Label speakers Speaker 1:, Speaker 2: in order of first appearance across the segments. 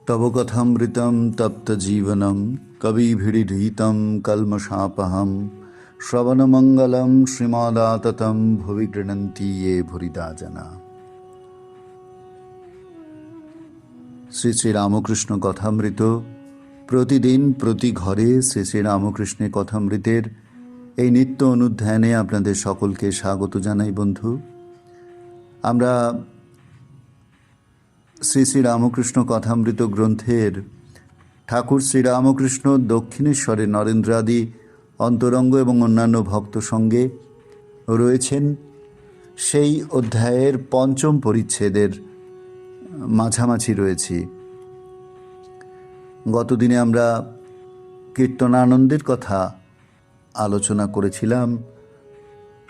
Speaker 1: तव कथामृतं तप्तजीवनं कविभिरीडितं कल्मषापहं श्रवणमङ्गलं श्रीमदाततं भुवि गृह्णन्ति ये भूरिदा जना। শ্রী শ্রী রামকৃষ্ণ কথামৃত প্রতিদিন প্রতি ঘরে শ্রী শ্রী রামকৃষ্ণের কথামৃতের এই নিত্য অনুধ্যানে আপনাদের সকলকে স্বাগত জানাই। বন্ধু, আমরা শ্রী শ্রী রামকৃষ্ণ কথামৃত গ্রন্থের ঠাকুর শ্রীরামকৃষ্ণ দক্ষিণেশ্বরে নরেন্দ্রাদি অন্তরঙ্গ এবং অন্যান্য ভক্ত সঙ্গে রয়েছেন সেই অধ্যায়ের পঞ্চম পরিচ্ছেদের মাঝামাঝি রয়েছি। গতদিনে আমরা কীর্তনানন্দের কথা আলোচনা করেছিলাম।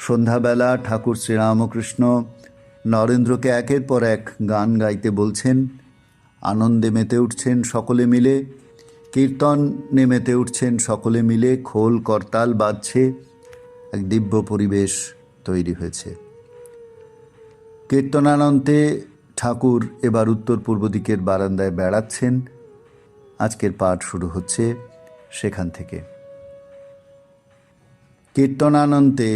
Speaker 1: সন্ধ্যাবেলা ঠাকুর শ্রীরামকৃষ্ণ নরেন্দ্রকে একের পর এক গান গাইতে বলছেন, আনন্দে মেতে উঠছেন সকলে মিলে, কীর্তনে মেতে উঠছেন সকলে মিলে, খোল করতাল বাজছে, এক দিব্য পরিবেশ তৈরি হয়েছে। কীর্তনানন্দে ঠাকুর এবার উত্তর পূর্ব দিকের বারান্দায় বেড়াচ্ছেন। আজকের পাঠ শুরু হচ্ছে সেখান থেকে। কীর্তনানন্দে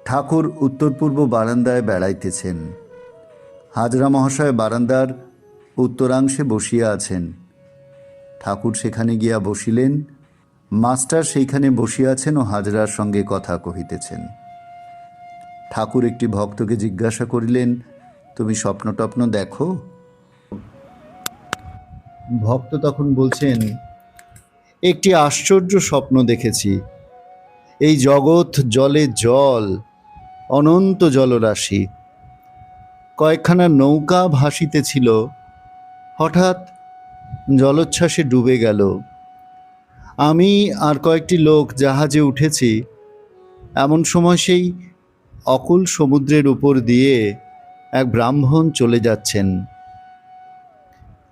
Speaker 1: ঠাকুর উত্তর পূর্ব বারান্দায় বেড়াইতেছেন। হাজরা মহাশয় বারান্দার উত্তরাংশে বসিয়া আছেন। ঠাকুর সেখানে গিয়া বসিলেন। মাস্টার সেইখানে বসিয়া আছেন ও হাজরার সঙ্গে কথা কহিতেছেন। ঠাকুর একটি ভক্তকে জিজ্ঞাসা করিলেন, তুমি স্বপ্ন টপ্ন দেখো? ভক্ত তখন বলছেন, একটি আশ্চর্য স্বপ্ন দেখেছি। এই জগৎ জলে জল, অনন্ত জলরাশি। কয়েকখানা নৌকা ভাসিতেছিল, হঠাৎ জলোচ্ছ্বাসে ডুবে গেল। আমি আর কয়েকটি লোক জাহাজে উঠেছি। এমন সময় সেই অকুল সমুদ্রের উপর দিয়ে এক ব্রাহ্মণ চলে যাচ্ছেন।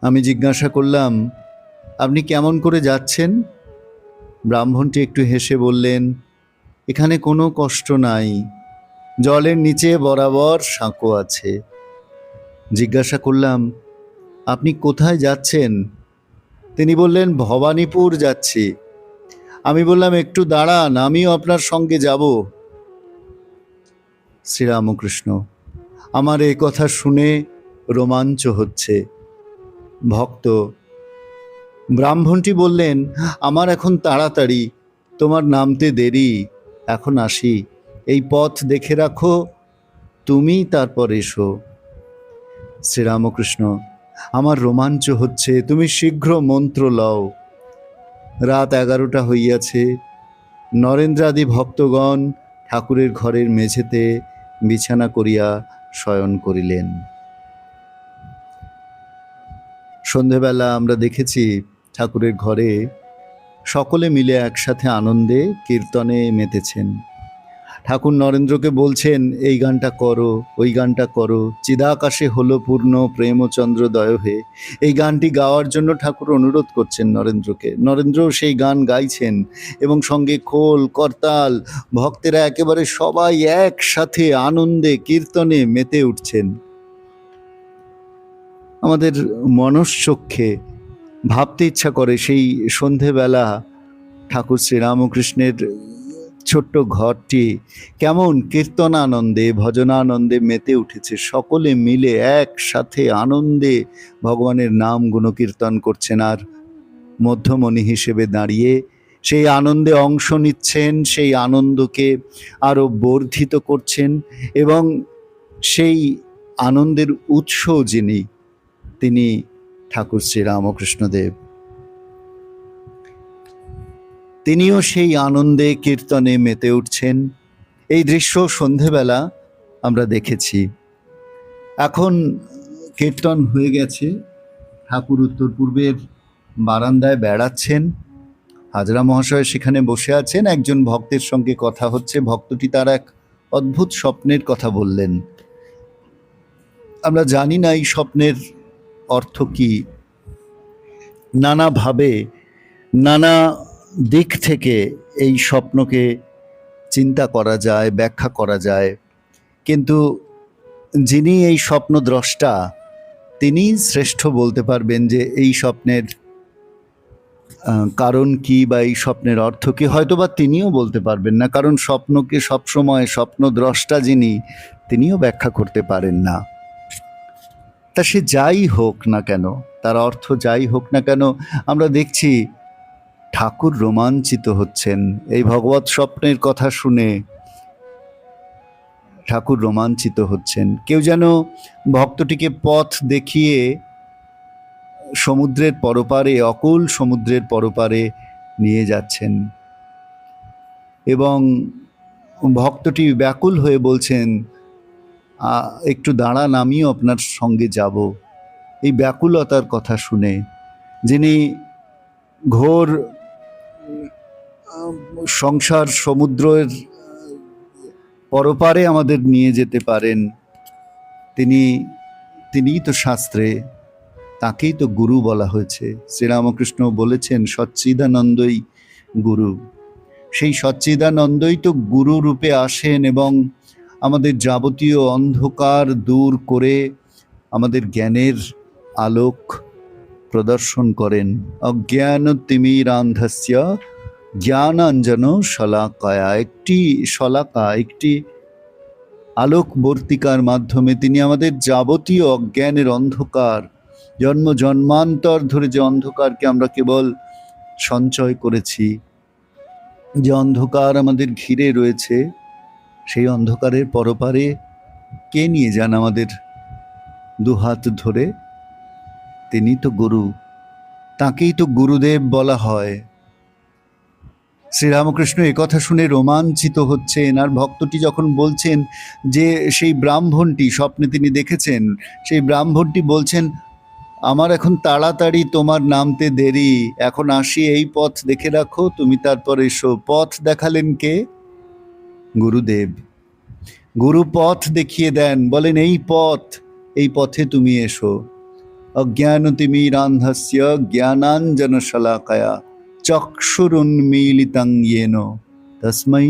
Speaker 1: আমি জিজ্ঞাসা করলাম, আপনি কেমন করে যাচ্ছেন? ব্রাহ্মণটি একটু হেসে বললেন, এখানে কোনো কষ্ট নাই, জলের নিচে বরাবর সাঁকো আছে। জিজ্ঞাসা করলাম, আপনি কোথায় যাচ্ছেন? তিনি বললেন, ভবানীপুর যাচ্ছি। আমি বললাম, একটু দাঁড়ান, আমিও আপনার সঙ্গে যাব। শ্রীরামকৃষ্ণ, আমার এই কথা শুনে রোমাঞ্চ হচ্ছে। ভক্ত, ব্রাহ্মণটি বললেন, আমার এখন তাড়াতাড়ি, তোমার নামতে দেরি, এখন আসি। এই পথ দেখে রাখো, তুমি তারপর এসো। শ্রীরামকৃষ্ণ, আমার রোমাঞ্চ হচ্ছে, তুমি শীঘ্র মন্ত্র লও। রাত 11টা হইয়াছে। নরেন্দ্রাদি ভক্তগণ ঠাকুরের ঘরের মেঝেতে বিছানা করিয়া শয়ন করিলেন। সন্ধেবেলা আমরা দেখেছি ঠাকুরের ঘরে সকলে মিলে একসাথে আনন্দে কীর্তনে মেতেছেন। ঠাকুর নরেন্দ্রকে বলছেন, এই গানটা করো, ওই গানটা করো, চিদাকাশে হলো পূর্ণ প্রেমচন্দ্রোদয় হে। এই গানটি গাওয়ার জন্য ঠাকুর অনুরোধ করছেন নরেন্দ্রকে। নরেন্দ্রও সেই গান গাইছেন এবং সঙ্গে খোল করতাল, ভক্তেরা একেবারে সবাই একসাথে আনন্দে কীর্তনে মেতে উঠছেন। আমাদের মনশ্চক্ষে ভাবতে ইচ্ছা করে সেই সন্ধেবেলা ঠাকুর শ্রীরামকৃষ্ণের ছোট্ট ঘরটি কেমন কীর্তনানন্দে ভজনানন্দে মেতে উঠেছে। সকলে মিলে একসাথে আনন্দে ভগবানের নাম গুণকীর্তন করছেন, আর মধ্যমণি হিসেবে দাঁড়িয়ে সেই আনন্দে অংশ নিচ্ছেন, সেই আনন্দকে আরও বর্ধিত করছেন। এবং সেই আনন্দের উৎস যিনি, তিনি ঠাকুর শ্রীরামকৃষ্ণদেব। তিনিও সেই আনন্দে কীর্তনে মেতে উঠছেন। এই দৃশ্য সন্ধেবেলা আমরা দেখেছি। এখন কীর্তন হয়ে গেছে। ঠাকুর উত্তর পূর্বের বারান্দায় বেড়াচ্ছেন। হাজরা মহাশয় সেখানে বসে আছেন, একজন ভক্তের সঙ্গে কথা হচ্ছে। ভক্তটি তার এক অদ্ভুত স্বপ্নের কথা বললেন। আমরা জানি না এই স্বপ্নের অর্থ কি। নানাভাবে নানা দিক থেকে এই স্বপ্নকে চিন্তা করা যায়, ব্যাখ্যা করা যায়, কিন্তু যিনি এই স্বপ্নদ্রষ্টা তিনি শ্রেষ্ঠ বলতে পারবেন যে এই স্বপ্নের কারণ কি বা এই স্বপ্নের অর্থ কি। হয়তোবা তিনিও বলতে পারবেন না, কারণ স্বপ্নকে সবসময় স্বপ্নদ্রষ্টা যিনি তিনিও ব্যাখ্যা করতে পারেন না। তা সে যাই হোক না কেন, তার অর্থ যাই হোক না কেন, আমরা দেখছি ঠাকুর রোমাঞ্চিত হচ্ছেন। এই ভগবৎ স্বপ্নের কথা শুনে ঠাকুর রোমাঞ্চিত হচ্ছেন। কেউ যেন ভক্তটিকে পথ দেখিয়ে সমুদ্রের পরপারে, অকুল সমুদ্রের পরপারে নিয়ে যাচ্ছেন, এবং ভক্তটি ব্যাকুল হয়ে বলছেন, একটু দাঁড়ান, আমিও আপনার সঙ্গে যাব। এই ব্যাকুলতার কথা শুনে, যিনি ঘোর সংসার সমুদ্রের পরপারে আমাদের নিয়ে যেতে পারেন, তিনিই তো শাস্ত্রে, তাকেই তো গুরু বলা হয়েছে। শ্রীরামকৃষ্ণ বলেছেন সচ্চিদানন্দই গুরু। সেই সচ্চিদানন্দই তো গুরু রূপে আসেন এবং আমাদের যাবতীয় অন্ধকার দূর করে আমাদের জ্ঞানের আলোক প্রদর্শন করেন। অজ্ঞান তিমিরান্ধস্য জ্ঞানাঞ্জন শলাকায়া, একটি শলাকা, একটি আলোকবর্তিকার মাধ্যমে তিনি আমাদের যাবতীয় অজ্ঞানের অন্ধকার, জন্ম জন্মান্তর ধরে যে অন্ধকারকে আমরা কেবল সঞ্চয় করেছি, যে অন্ধকার আমাদের ঘিরে রয়েছে, সেই অন্ধকারের পরপারে কে নিয়ে যান আমাদের দুহাত ধরে? তিনি তো গুরু, তাকেই তো গুরুদেব বলা হয়। শ্রীরামকৃষ্ণ একথা শুনে রোমাঞ্চিত হচ্ছেন। আর ভক্তটি যখন বলছেন যে সেই ব্রাহ্মণটি স্বপ্নে তিনি দেখেছেন, সেই ব্রাহ্মণটি বলছেন, আমার এখন তাড়াতাড়ি তোমার নামতে দেরি, এখন আসি, এই পথ দেখে রাখো, তুমি তারপর এসো। পথ দেখালেন কে? গুরুদেব। গুরু পথ দেখিয়ে দেন, বলেন এই পথ, এই পথে তুমি এসো। অজ্ঞানতিমিরান্ধস্য জ্ঞানাঞ্জন শলাকায়া চক্ষুরুন্মীলিতং येन তস্मै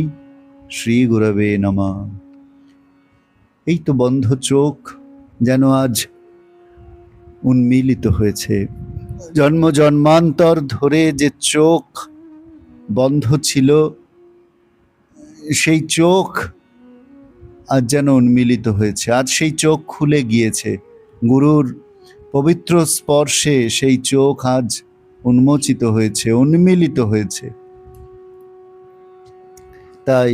Speaker 1: শ্রী গুরবে নমঃ। এই তো বন্ধ চোখ যেন আজ উন্মীলিত হয়েছে। জন্ম জন্মান্তর ধরে যে চোখ বন্ধ ছিল, সেই চোখ আজ যেন উন্মীলিত হয়েছে। আজ সেই চোখ খুলে গিয়েছে। গুরুর পবিত্র স্পর্শে সেই চোখ আজ উন্মোচিত হয়েছে, উন্মীলিত হয়েছে। তাই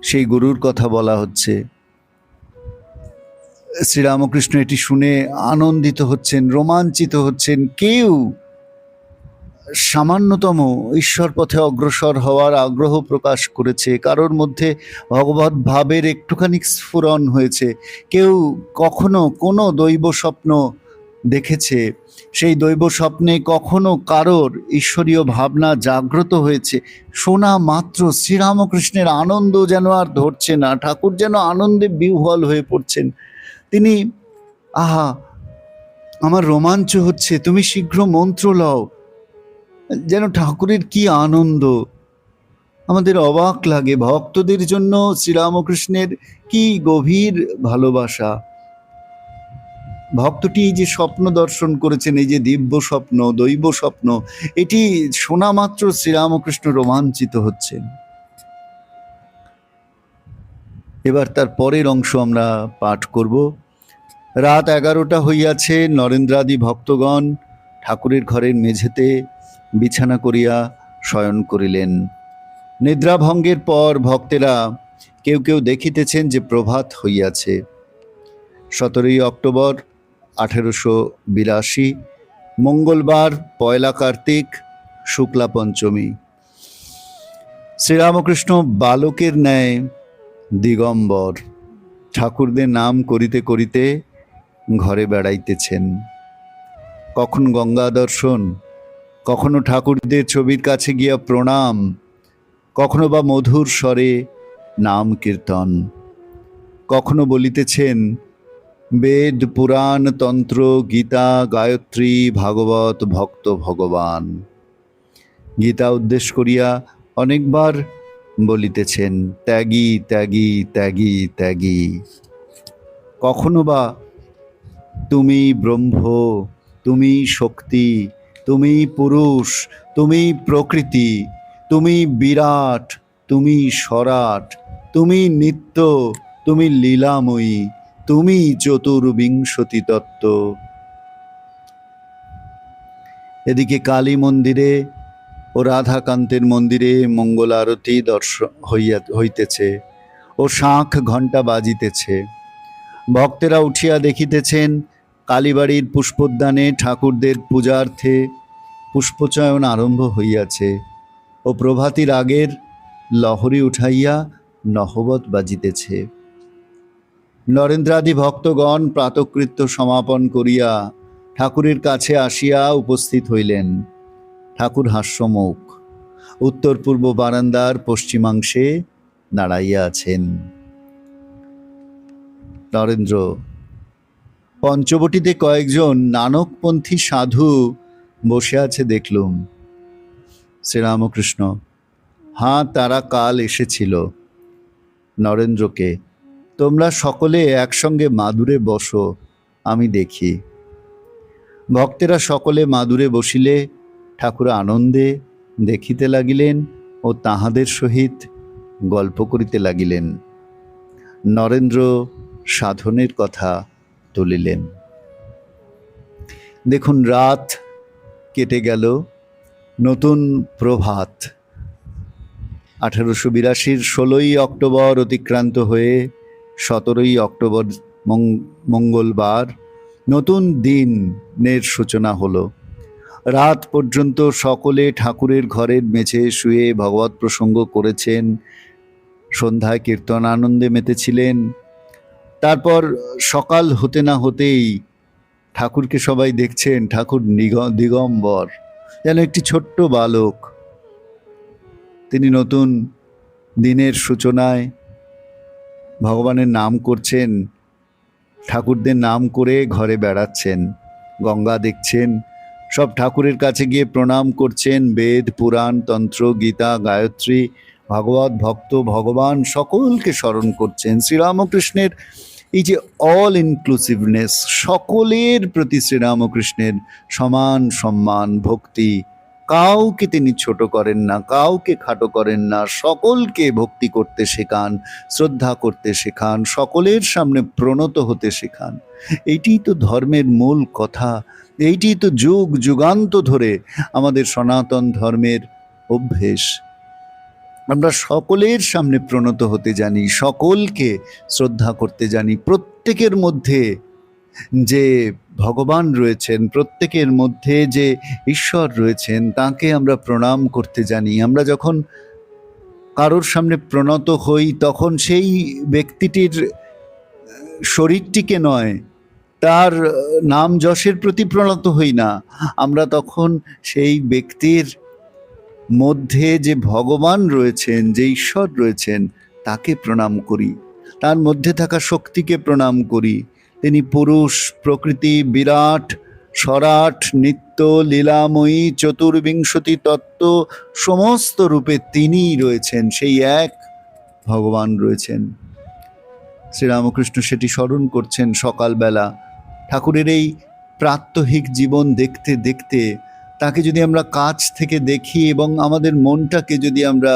Speaker 1: সেই গুরুর কথা বলা হচ্ছে। শ্রীরামকৃষ্ণ এটি শুনে আনন্দিত হচ্ছেন, রোমাঞ্চিত হচ্ছেন। কেউ সামান্যতম ঈশ্বর পথে অগ্রসর হওয়ার আগ্রহ প্রকাশ করেছে, কারোর মধ্যে ভগবত ভাবের একটুখানি স্ফুরণ হয়েছে, কেউ কখনো কোনো দৈব স্বপ্ন দেখেছে, সেই দৈব স্বপ্নে কখনো কারোর ঈশ্বরীয় ভাবনা জাগ্রত হয়েছে, শোনা মাত্র শ্রীরামকৃষ্ণের আনন্দ যেন আর ধরছে না। ঠাকুর যেন আনন্দে বিহ্বল হয়ে পড়ছেন। তিনি, আহা, আমার রোমাঞ্চ হচ্ছে, তুমি শীঘ্র মন্ত্র লও। যেন ঠাকুরের কি আনন্দ, আমাদের অবাক লাগে। ভক্তদের জন্য শ্রীরামকৃষ্ণের কি গভীর ভালোবাসা। ভক্তটি যে স্বপ্ন দর্শন করেছেন, এই যে দিব্য স্বপ্ন, দৈব স্বপ্ন, এটি শোনা মাত্র শ্রীরামকৃষ্ণ রোমাঞ্চিত হচ্ছেন। এবার তার পরের অংশ আমরা পাঠ করব। রাত 11টা হইয়াছে। নরেন্দ্রাদি ভক্তগণ ঠাকুরের ঘরের মেঝেতে বিছানা করিয়া শয়ন করিলেন। নিদ্রাভঙ্গের পর ভক্তেরা কেউ কেউ দেখিতেছেন যে প্রভাত হইয়াছে। 17ই অক্টোবর 1882, মঙ্গলবার, পয়লা কার্তিক, শুক্লা পঞ্চমী। শ্রীরামকৃষ্ণ বালকের ন্যায় দিগম্বর ঠাকুরদের নাম করিতে করিতে ঘরে বেড়াইতেছেন। কখনো গঙ্গা দর্শন, কখনো ঠাকুরদের ছবির কাছে গিয়া প্রণাম, কখনো বা মধুর স্বরে নাম কীর্তন। কখনো বলিতেছেন বেদ, পুরাণ, তন্ত্র, গীতা, গায়ত্রী, ভাগবত, ভক্ত, ভগবান। গীতা উদ্দেশ্য করিয়া অনেকবার বলিতেছেন ত্যাগী, ত্যাগী, ত্যাগী, ত্যাগী। কখনো বা তুমি ব্রহ্ম, তুমি শক্তি, তুমি পুরুষ, তুমি প্রকৃতি, তুমি বিরাট, তুমি সরাট, তুমি নিত্য, তুমি লীলাময়ী, তুমি চতুর্বিংশতি তত্ত্ব। এদিকে কালী মন্দিরে ও রাধাকান্তের মন্দিরে মঙ্গল আরতি দর্শন হইতেছে ও শাঁখ ঘণ্টা বাজিতেছে। ভক্তেরা উঠিয়া দেখিতেছেন কালীবাড়ির পুষ্পোদ্যানে ঠাকুরদের পূজার্থে পুষ্পচয়ন আরম্ভ হইয়াছে ও প্রভাতী রাগের লহরী উঠাইয়া নহবত বাজিতেছে। নরেন্দ্রাদি ভক্তগণ প্রাতকৃত্য সমাপন করিয়া ঠাকুরের কাছে আসিয়া উপস্থিত হইলেন। ঠাকুর হাস্যমুখ উত্তর পূর্ব বারান্দার পশ্চিমাংশে দাঁড়াইয়া আছেন। নরেন্দ্র, পঞ্চবটিতে কয়েকজন নানকপন্থী সাধু বসে আছে দেখলুম। শ্রীরামকৃষ্ণ: হ্যাঁ, তারা কাল এসেছিল। নরেন্দ্রকে: তোমরা সকলে একসঙ্গে মাদুরে বসো, আমি দেখি। ভক্তেরা সকলে মাদুরে বসিলে ঠাকুর আনন্দে দেখিতে লাগিলেন ও তাহাদের সহিত গল্প করিতে লাগিলেন। নরেন্দ্র সাধনের কথা তুলিলেন। দেখুন, রাত কেটে গেল, নতুন প্রভাত। 1882 16ই অক্টোবর অতিক্রান্ত হয়ে 17ই অক্টোবর মঙ্গলবার নতুন দিনের সূচনা হলো। রাত পর্যন্ত সকলে ঠাকুরের ঘরের মেঝে শুয়ে ভগবত প্রসঙ্গ করেছেন, সন্ধ্যায় কীর্তন আনন্দে মেতেছিলেন। তারপর সকাল হতে না হতেই ঠাকুরকে সবাই দেখছেন, ঠাকুর দিগম্বর, যেন একটি ছোট্ট বালক। তিনি নতুন দিনের সূচনায় ভগবানের নাম করছেন, ঠাকুরদের নাম করে ঘরে বেড়াচ্ছেন, গঙ্গা দেখছেন, সব ঠাকুরের কাছে গিয়ে প্রণাম করছেন, বেদ, পুরাণ, তন্ত্র, গীতা, গায়ত্রী, ভাগবত, ভক্ত, ভগবান সকলকে স্মরণ করছেন। শ্রীরামকৃষ্ণের এই যে অল ইনক্লুসিভনেস, সকলের প্রতি শ্রীরামকৃষ্ণের সমান সম্মান, ভক্তি, কাউকে তিনি ছোট করেন না, কাউকে খাটো করেন না, সকলকে ভক্তি করতে শেখান, শ্রদ্ধা করতে শেখান, সকলের সামনে প্রণত হতে শেখান। এইটি তো ধর্মের মূল কথা, এইটি তো যুগ যুগান্ত ধরে আমাদের সনাতন ধর্মের অভ্যেস। আমরা সকলের সামনে প্রণত হতে জানি, সকলকে শ্রদ্ধা করতে জানি, প্রত্যেকের মধ্যে যে ভগবান রয়েছেন, প্রত্যেকের মধ্যে যে ঈশ্বর রয়েছেন, তাকে আমরা প্রণাম করতে জানি। আমরা যখন কারোর সামনে প্রণত হই তখন সেই ব্যক্তিটির শরীরটিকে নয়, তার নাম যশের প্রতি প্রণত হই না, আমরা তখন সেই ব্যক্তির মধ্যে যে ভগবান রয়েছেন, যে ঈশ্বর রয়েছেন, তাকে প্রণাম করি, তার মধ্যে থাকা শক্তিকে প্রণাম করি। তিনি পুরুষ, প্রকৃতি, বিরাট, সরাট, নিত্য, লীলাময়ী, চতুর্বিংশতি তত্ত্ব, সমস্ত রূপে তিনিই রয়েছেন, সেই এক ভগবান রয়েছেন। শ্রীরামকৃষ্ণ সেটি স্মরণ করছেন সকালবেলা। ঠাকুরের এই প্রাত্যহিক জীবন দেখতে দেখতে তাকে যদি আমরা কাছ থেকে দেখি এবং আমাদের মনটাকে যদি আমরা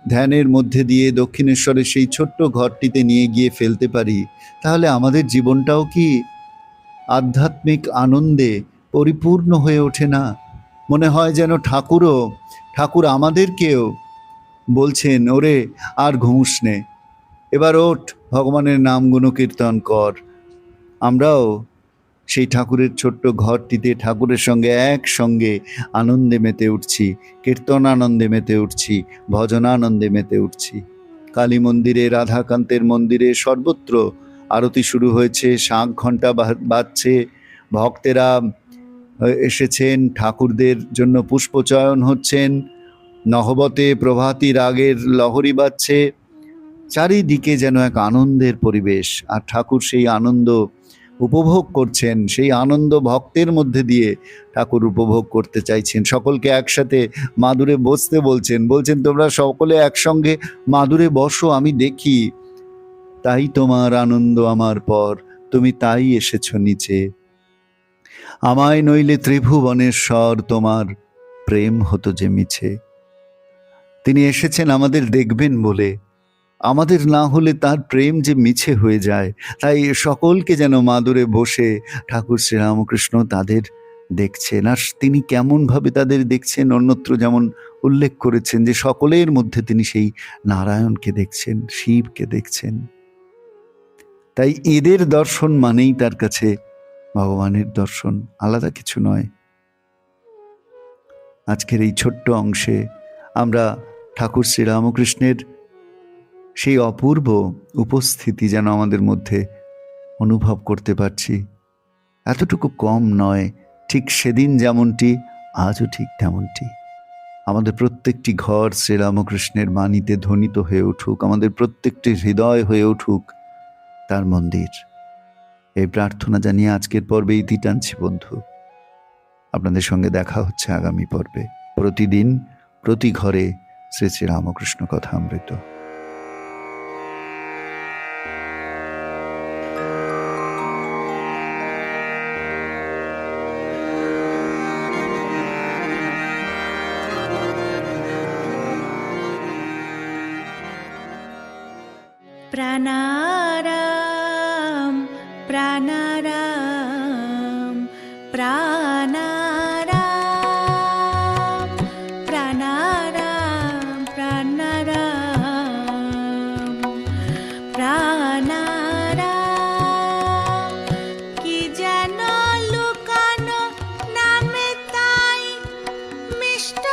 Speaker 1: ধ্যানের মধ্যে দিয়ে দক্ষিণেশ্বরের সেই ছোট্ট ঘরটিতে নিয়ে গিয়ে ফেলতে পারি, তাহলে আমাদের জীবনটাও কি আধ্যাত্মিক আনন্দে পরিপূর্ণ হয়ে ওঠে না? মনে হয় যেন ঠাকুর আমাদেরকেও বলছেন, ওরে আর ঘুমুস নে, এবার ওঠ, ভগবানের নাম গুণকীর্তন কর। আমরাও সেই ঠাকুরের ছোট্ট ঘরটিতে ঠাকুরের সঙ্গে একসঙ্গে আনন্দে মেতে উঠছি, কীর্তন আনন্দে মেতে উঠছি, ভজনানন্দে মেতে উঠছি। কালী মন্দিরে, রাধাকান্তের মন্দিরে, সর্বত্র আরতি শুরু হয়েছে, শাঁখ ঘণ্টা বাজছে, ভক্তেরা এসেছেন, ঠাকুরদের জন্য পুষ্পচয়ন হচ্ছেন, নহবতে প্রভাতী রাগের লহরী বাজছে, চারিদিকে যেন এক আনন্দের পরিবেশ। আর ঠাকুর সেই আনন্দ উপভোগ করছেন, সেই আনন্দ ভক্তের মধ্যে দিয়ে ঠাকুর উপভোগ করতে চাইছেন। সকলকে একসাথে মাদুরে বসতে বলছেন, তোমরা সকলে একসঙ্গে মাদুরে বসো, আমি দেখি। তাই তোমার আনন্দ আমার পর, তুমি তাই এসেছ নিচে। আমায় নইলে ত্রিভুবনেশ্বর, তোমার প্রেম হতো যে মিছে। তিনি এসেছেন আমাদের দেখবেন বলে, আমাদের না হলে তার প্রেম যে মিছে হয়ে যায়। তাই সকলকে যেন মাদুরে বসে ঠাকুর শ্রীরামকৃষ্ণ তাদের দেখছেন। আর তিনি কেমনভাবে তাদের দেখছেন, অন্যত্র যেমন উল্লেখ করেছেন যে সকলের মধ্যে তিনি সেই নারায়ণকে দেখছেন, শিবকে দেখছেন। তাই এদের দর্শন মানেই তার কাছে ভগবানের দর্শন, আলাদা কিছু নয়। আজকের এই ছোট্ট অংশে আমরা ঠাকুর শ্রীরামকৃষ্ণের সেই অপূর্ব উপস্থিতি যেন আমাদের মধ্যে অনুভব করতে পারছি। এতটুকু কম নয়, ঠিক সেদিন যেমনটি আজও ঠিক তেমনটি। আমাদের প্রত্যেকটি ঘর শ্রীরামকৃষ্ণের বাণীতে ধ্বনিত হয়ে উঠুক, আমাদের প্রত্যেকটি হৃদয় হয়ে উঠুক তার মন্দির। এই প্রার্থনা জানিয়ে আজকের পর্বে ইতি টানছি বন্ধু। আপনাদের সঙ্গে দেখা হচ্ছে আগামী পর্বে। প্রতিদিন প্রতি ঘরে শ্রী শ্রী রামকৃষ্ণ কথামৃত।
Speaker 2: প্রাণারাম প্রাণারাম প্রাণারাম প্রাণারাম প্রাণারাম প্রাণারাম কি যেন লুকানো নামে তাই মিষ্ট